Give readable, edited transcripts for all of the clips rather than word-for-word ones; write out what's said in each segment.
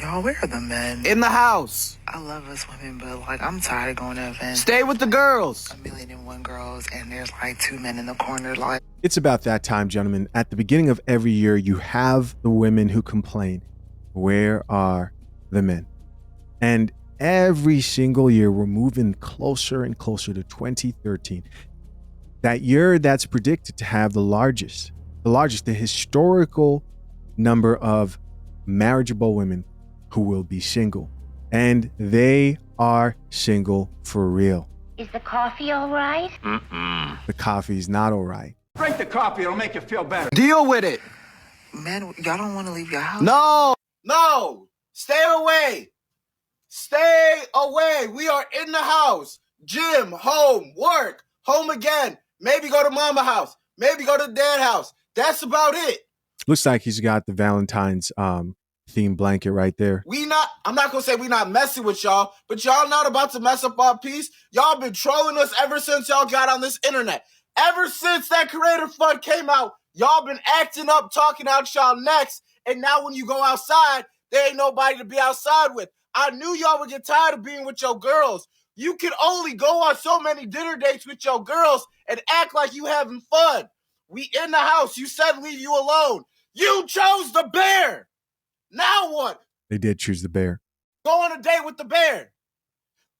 Y'all, where are the men? In the house. I love us women, but like I'm tired of going to events. Stay with the girls. 1,000,001 girls, and there's like 2 men in the corner. Like, it's about that time, gentlemen. At the beginning of every year, you have the women who complain, where are the men? And every single year, we're moving closer and closer to 2013. That year that's predicted to have the historical number of marriageable women who will be single. And they are single for real. Is the coffee all right? The coffee's not all right. Drink the coffee, it'll make you feel better. Deal with it. man, y'all don't want to leave your house. No. Stay away. Stay away. We are in the house. Gym, home, work, home again. Maybe go to mama house. Maybe go to dad house. That's about it. Looks like he's got the Valentine's theme blanket right there. I'm not gonna say we not messing with y'all, but y'all not about to mess up our peace. Y'all been trolling us ever since y'all got on this internet. Ever since that Creator Fund came out, y'all been acting up, talking out y'all necks, and now when you go outside, there ain't nobody to be outside with. I knew y'all would get tired of being with your girls. You can only go on so many dinner dates with your girls and act like you having fun. We in the house. You said leave you alone. You chose the bear. Now what? They did choose the bear. Go on a date with the bear.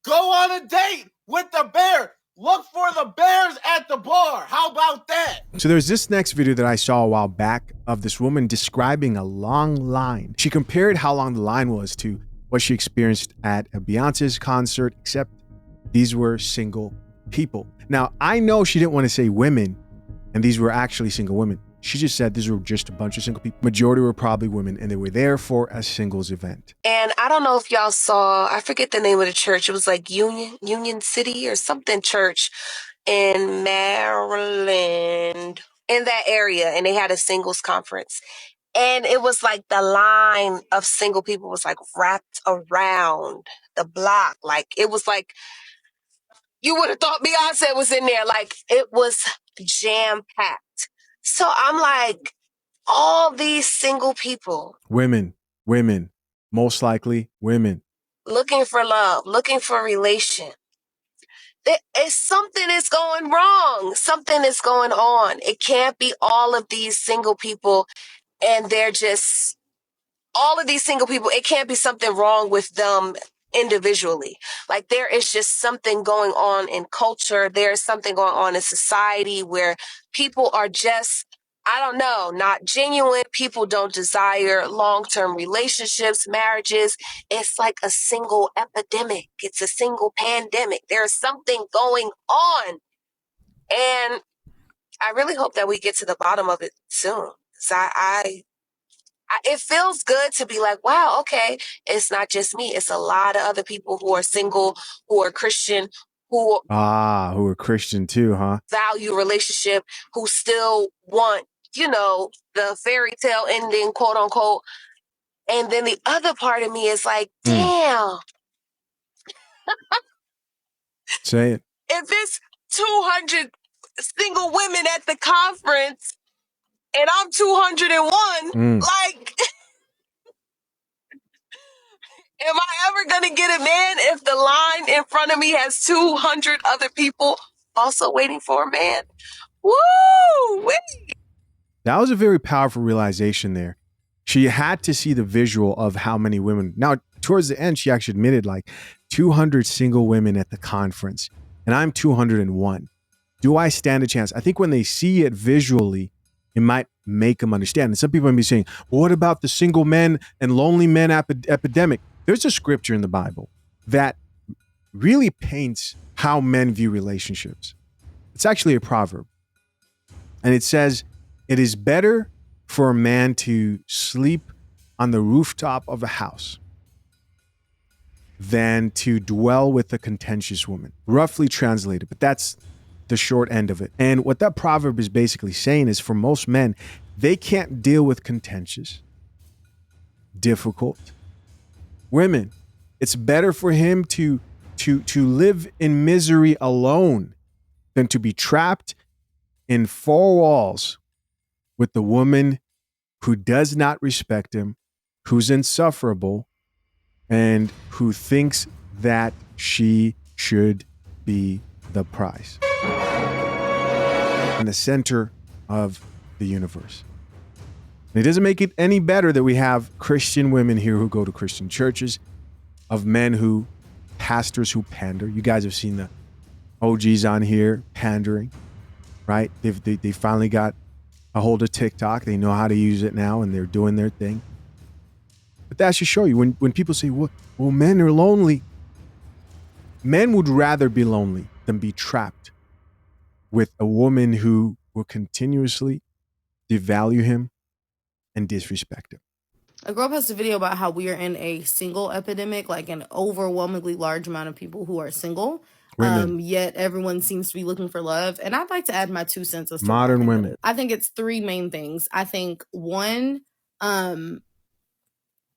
Go on a date with the bear. Look for the bears at the bar. How about that? So there's this next video that I saw a while back of this woman describing a long line. She compared how long the line was to what she experienced at a Beyonce's concert, except these were single people. Now, I know she didn't want to say women, and these were actually single women. She just said these were just a bunch of single people. Majority were probably women, and they were there for a singles event. And I don't know if y'all saw, I forget the name of the church. It was like Union City or something church in Maryland, in that area. And they had a singles conference. And it was like the line of single people was like wrapped around the block. Like it was like, you would have thought Beyonce was in there. Like it was jam-packed. So I'm like, all these single people. Women, most likely women. Looking for love, looking for relation. Something is going wrong. Something is going on. It can't be all of these single people and they're just, all of these single people, it can't be something wrong with them individually. Like there is just something going on in culture. There's something going on in society where people are just, I don't know, not genuine. People don't desire long-term relationships, marriages. It's like a single epidemic. It's a single pandemic. There's something going on. And I really hope that we get to the bottom of it soon. It feels good to be like, wow, okay, it's not just me. It's a lot of other people who are single, who are Christian, who are Christian too, huh? Value relationship, who still want, the fairy tale ending, quote unquote. And then the other part of me is like, damn. Say it. If it's 200 single women at the conference and I'm 201, like, am I ever going to get a man if the line in front of me has 200 other people also waiting for a man? Woo! That was a very powerful realization there. She had to see the visual of how many women. Now, towards the end, she actually admitted like 200 single women at the conference, and I'm 201. Do I stand a chance? I think when they see it visually, it might make them understand. And some people might be saying, well, what about the single men and lonely men epidemic? There's a scripture in the Bible that really paints how men view relationships. It's actually a proverb. And it says, it is better for a man to sleep on the rooftop of a house than to dwell with a contentious woman. Roughly translated, but that's the short end of it. And what that proverb is basically saying is for most men, they can't deal with contentious, difficult women. It's better for him to live in misery alone than to be trapped in four walls with the woman who does not respect him, who's insufferable, and who thinks that she should be the prize and the center of the universe. And it doesn't make it any better that we have Christian women here who go to Christian churches, of men who, pastors who pander. You guys have seen the OGs on here pandering, right? They finally got a hold of TikTok. They know how to use it now, and they're doing their thing. But that should show you when people say, well, men are lonely. Men would rather be lonely than be trapped with a woman who will continuously devalue him and disrespect him. A girl posted a video about how we are in a single epidemic, like an overwhelmingly large amount of people who are single. Yet everyone seems to be looking for love. And I'd like to add my 2 cents as to Modern women. I think it's 3 main things. I think one,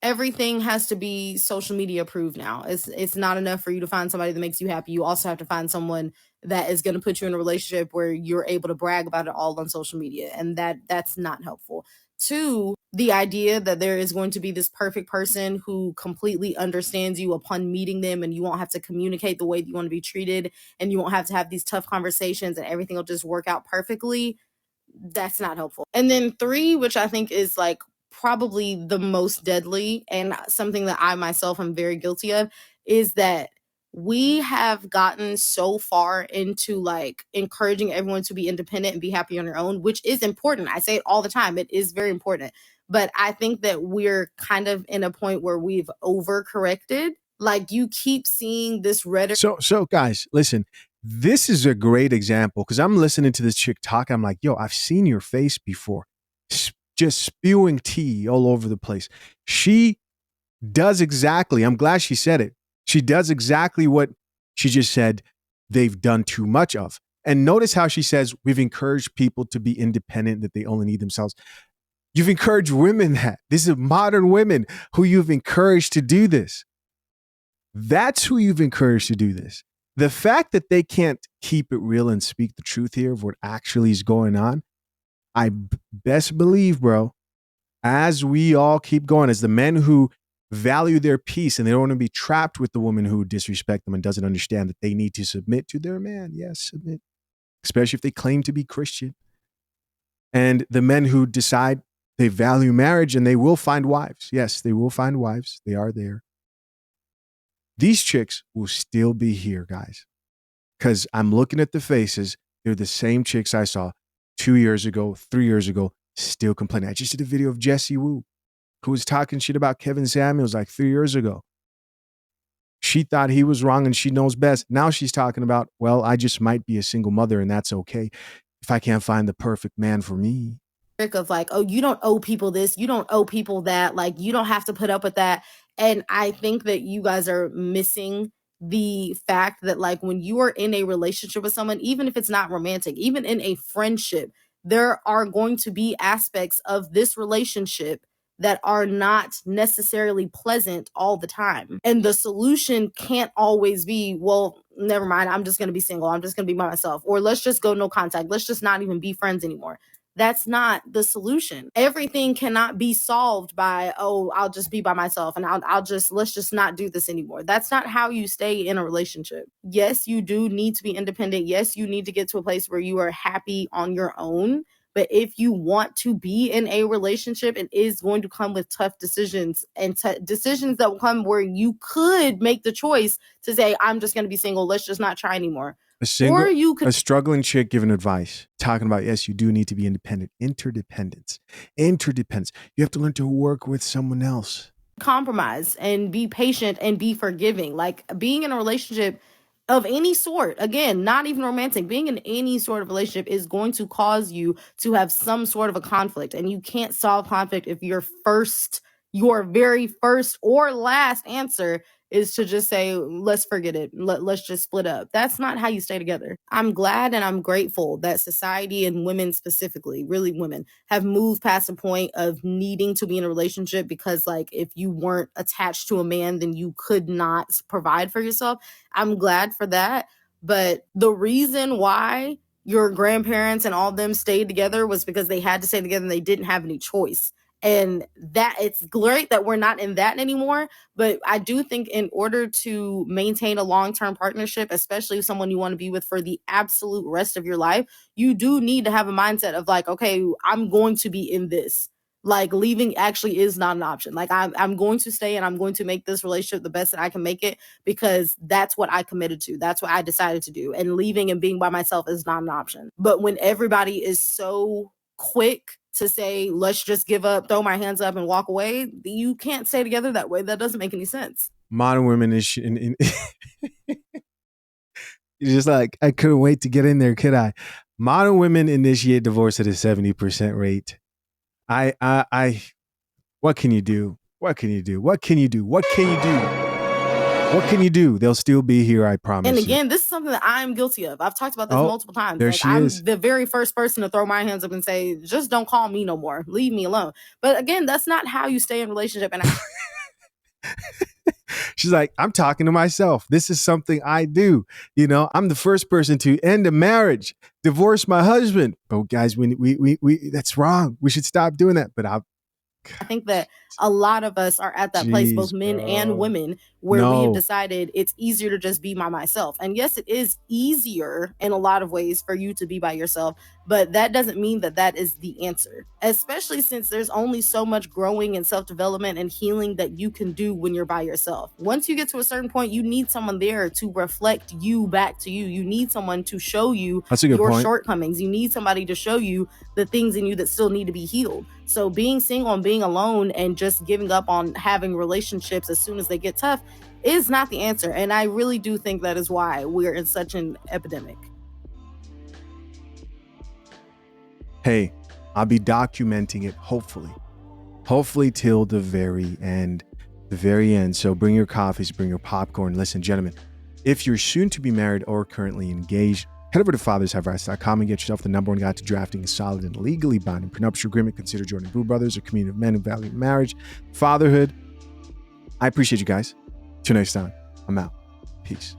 everything has to be social media approved now. It's not enough for you to find somebody that makes you happy. You also have to find someone that is going to put you in a relationship where you're able to brag about it all on social media. And that's not helpful. 2, the idea that there is going to be this perfect person who completely understands you upon meeting them, and you won't have to communicate the way that you want to be treated, and you won't have to have these tough conversations, and everything will just work out perfectly. That's not helpful. And then 3, which I think is like probably the most deadly and something that I myself am very guilty of, is that we have gotten so far into like encouraging everyone to be independent and be happy on their own, which is important. I say it all the time. It is very important. But I think that we're kind of in a point where we've overcorrected. Like you keep seeing this rhetoric. So guys, listen, this is a great example because I'm listening to this chick talk. I'm like, yo, I've seen your face before. Just spewing tea all over the place. She does exactly, I'm glad she said it. She does exactly what she just said they've done too much of. And notice how she says, we've encouraged people to be independent, that they only need themselves. You've encouraged women that. This is modern women who you've encouraged to do this. That's who you've encouraged to do this. The fact that they can't keep it real and speak the truth here of what actually is going on, I best believe, bro, as we all keep going, as the men who value their peace and they don't want to be trapped with the woman who disrespect them and doesn't understand that they need to submit to their man. Yes, submit. Especially if they claim to be Christian. And the men who decide they value marriage and they will find wives. Yes, they will find wives. They are there. These chicks will still be here, guys. Because I'm looking at the faces. They're the same chicks I saw 2 years ago, 3 years ago, still complaining. I just did a video of Jessie Wu, who was talking shit about Kevin Samuels like 3 years ago. She thought he was wrong and she knows best. Now she's talking about, well, I just might be a single mother and that's okay if I can't find the perfect man for me. Of like, oh, you don't owe people this, you don't owe people that, like you don't have to put up with that. And I think that you guys are missing the fact that like when you are in a relationship with someone, even if it's not romantic, even in a friendship, there are going to be aspects of this relationship that are not necessarily pleasant all the time. And the solution can't always be, well, never mind, I'm just going to be single, I'm just going to be by myself, or let's just go no contact, let's just not even be friends anymore. That's not the solution. Everything cannot be solved by, oh, I'll just be by myself and let's just not do this anymore. That's not how you stay in a relationship. Yes, you do need to be independent. Yes, you need to get to a place where you are happy on your own. But if you want to be in a relationship, it is going to come with tough decisions and decisions that will come where you could make the choice to say, I'm just going to be single. Let's just not try anymore. A struggling chick giving advice, talking about, yes, you do need to be independent. Interdependence. You have to learn to work with someone else. Compromise and be patient and be forgiving. Like being in a relationship of any sort, again, not even romantic, being in any sort of relationship is going to cause you to have some sort of a conflict. And you can't solve conflict if your very first or last answer is to just say, let's forget it. Let's just split up. That's not how you stay together. I'm glad and I'm grateful that society and women specifically, really women, have moved past the point of needing to be in a relationship because like if you weren't attached to a man, then you could not provide for yourself. I'm glad for that. But the reason why your grandparents and all of them stayed together was because they had to stay together and they didn't have any choice. And that it's great that we're not in that anymore. But I do think in order to maintain a long-term partnership, especially someone you want to be with for the absolute rest of your life, you do need to have a mindset of like, okay, I'm going to be in this. Like leaving actually is not an option. Like I'm going to stay and I'm going to make this relationship the best that I can make it because that's what I committed to. That's what I decided to do. And leaving and being by myself is not an option. But when everybody is so quick to say, let's just give up, throw my hands up and walk away, you can't stay together that way. That doesn't make any sense. Modern women is you're just like, I couldn't wait to get in there, could I? Modern women initiate divorce at a 70% rate. What can you do? What can you do? What can you do? What can you do? What can you do? They'll still be here, I promise. And again, this is something that I'm guilty of. I've talked about this multiple times. There like, she I'm is. the very first person to throw my hands up and say, just don't call me no more. Leave me alone. But again, that's not how you stay in a relationship. And She's like, I'm talking to myself. This is something I do. You know, I'm the first person to end a marriage, divorce my husband. But guys, we that's wrong. We should stop doing that. But I think that a lot of us are at that place, both men and women, where we've decided it's easier to just be by myself. And yes, it is easier in a lot of ways for you to be by yourself, but that doesn't mean that that is the answer, especially since there's only so much growing and self-development and healing that you can do when you're by yourself. Once you get to a certain point, you need someone there to reflect you back to you. You need someone to show you your shortcomings. You need somebody to show you the things in you that still need to be healed. So being single and being alone and just giving up on having relationships as soon as they get tough is not the answer. And I really do think that is why we're in such an epidemic. Hey, I'll be documenting it, hopefully till the very end. So bring your coffees, bring your popcorn. Listen, gentlemen, if you're soon to be married or currently engaged, head over to fathershaverights.com and get yourself the #1 guide to drafting a solid and legally binding prenuptial agreement. Consider joining Boo Brothers, a community of men who value marriage, fatherhood. I appreciate you guys. Till next time, I'm out. Peace.